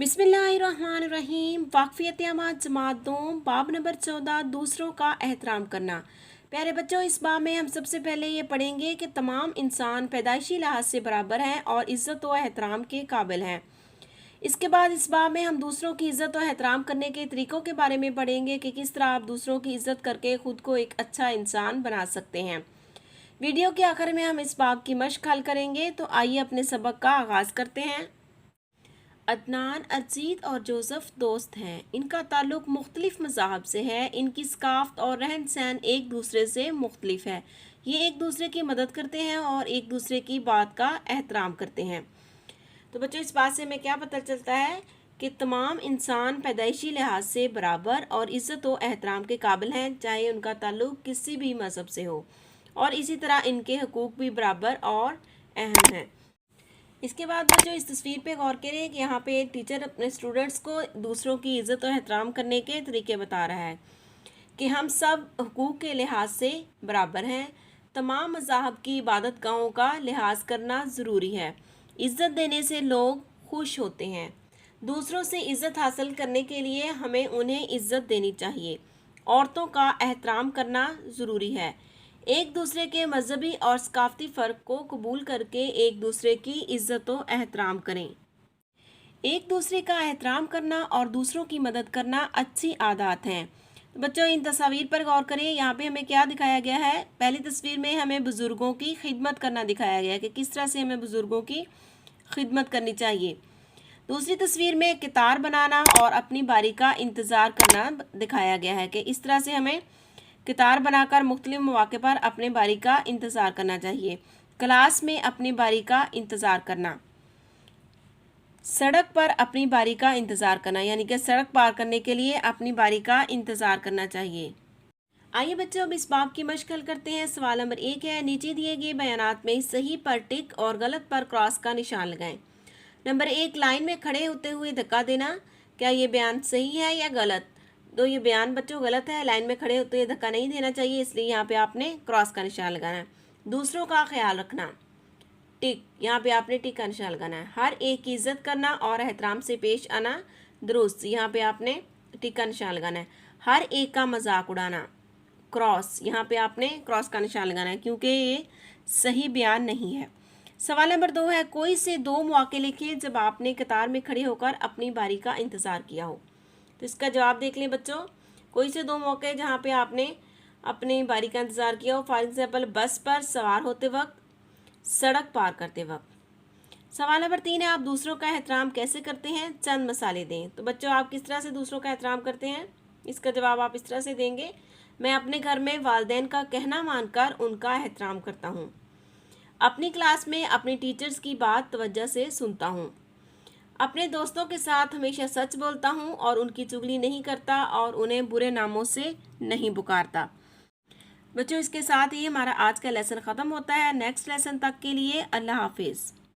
बिस्मिल्लाहिर्रहमानिर्रहीम। वाक़फ़ियत अमात जमात 2 बाब नंबर 14 दूसरों का एहतराम करना। प्यारे बच्चों, इस बाब में हम सबसे पहले ये पढ़ेंगे कि तमाम इंसान पैदाइशी लिहाज से बराबर हैं और इज़्ज़त व एहतराम के काबिल हैं। इसके बाद इस बाब में हम दूसरों की इज़्ज़त व एहतराम करने के तरीक़ों के बारे में पढ़ेंगे कि किस तरह आप दूसरों की इज़्ज़त करके ख़ुद को एक अच्छा इंसान बना सकते हैं। वीडियो के आखिर में हम इस बाब की मश्क हल करेंगे। तो आइए अपने सबक का आगाज़ करते हैं। अदनान, अजीत और जोसेफ दोस्त हैं। इनका ताल्लुक़ मुख्तलिफ़ मज़ाहब से है। इनकी सकाफ़त और रहन सहन एक दूसरे से मुख्तलिफ़ है। ये एक दूसरे की मदद करते हैं और एक दूसरे की बात का एहतराम करते हैं। तो बच्चों, इस बात से हमें क्या पता चलता है कि तमाम इंसान पैदाइशी लिहाज से बराबर और इज़्ज़त व एहतराम के काबिल हैं, चाहे उनका ताल्लुक़ किसी भी मज़हब से हो, और इसी तरह इनके हकूक़ भी बराबर और अहम हैं। इसके बाद बच्चों, इस तस्वीर पे गौर करें कि यहाँ पे एक टीचर अपने स्टूडेंट्स को दूसरों की इज़्ज़त और एहतराम करने के तरीके बता रहा है कि हम सब हुकूक के लिहाज से बराबर हैं। तमाम मज़ाहब की इबादत गाहों का लिहाज करना ज़रूरी है। इज़्ज़त देने से लोग खुश होते हैं। दूसरों से इज़्ज़त हासिल करने के लिए हमें उन्हें इज़्ज़त देनी चाहिए। औरतों का एहतराम करना ज़रूरी है। एक दूसरे के मजहबी और सकाफती फ़र्क को कबूल करके एक दूसरे की इज़्ज़त व एहतराम करें। एक दूसरे का एहतराम करना और दूसरों की मदद करना अच्छी आदत हैं। तो बच्चों, इन तस्वीर पर गौर करें। यहाँ पे हमें क्या दिखाया गया है? पहली तस्वीर में हमें बुज़ुर्गों की खिदमत करना दिखाया गया है कि किस तरह से हमें बुज़ुर्गों की खिदमत करनी चाहिए। दूसरी तस्वीर में कितार बनाना और अपनी बारी का इंतज़ार करना दिखाया गया है कि इस तरह से हमें कितार बनाकर मुख्तलिफ मौके पर अपने बारी का इंतज़ार करना चाहिए। क्लास में अपनी बारी का इंतज़ार करना, सड़क पर अपनी बारी का इंतज़ार करना, यानी कि सड़क पार करने के लिए अपनी बारी का इंतज़ार करना चाहिए। आइए बच्चों, अब इस बाब की मश्क हल करते हैं। सवाल नंबर 1 है, नीचे दिए गए बयानात में सही पर टिक और गलत पर क्रॉस का निशान लगाएं। नंबर 1, लाइन में खड़े होते हुए धक्का देना। क्या ये बयान सही है या गलत? तो ये बयान बच्चों गलत है। लाइन में खड़े होते हुए धक्का नहीं देना चाहिए, इसलिए यहाँ पे आपने क्रॉस का निशान लगाना है। दूसरों का ख्याल रखना, टिक, यहाँ पे आपने टिक का निशान लगाना है। हर एक की इज्जत करना और एहतराम से पेश आना, दुरुस्त, यहाँ पे आपने टिक का निशान लगाना है। हर एक का मजाक उड़ाना, क्रॉस, यहाँ पे आपने क्रॉस का निशान लगाना है क्योंकि ये सही बयान नहीं है। सवाल नंबर 2 है, कोई से 2 मौके लिखिए जब आपने कतार में खड़े होकर अपनी बारी का इंतज़ार किया हो। तो इसका जवाब देख लें बच्चों। कोई से 2 मौके जहाँ पे आपने अपनी बारी का इंतज़ार किया हो, फॉर एग्जाम्पल बस पर सवार होते वक्त, सड़क पार करते वक्त। सवाल नंबर 3 है, आप दूसरों का एहतराम कैसे करते हैं? चंद मसाले दें। तो बच्चों, आप किस तरह से दूसरों का एहतराम करते हैं? इसका जवाब आप इस तरह से देंगे, मैं अपने घर में वालिदैन का कहना मानकर उनका एहतराम करता हूँ। अपनी क्लास में अपनी टीचर्स की बात तवज्जो से सुनता हूँ। अपने दोस्तों के साथ हमेशा सच बोलता हूँ और उनकी चुगली नहीं करता और उन्हें बुरे नामों से नहीं पुकारता। बच्चों, इसके साथ ही हमारा आज का लेसन ख़त्म होता है। नेक्स्ट लेसन तक के लिए अल्लाह हाफिज़।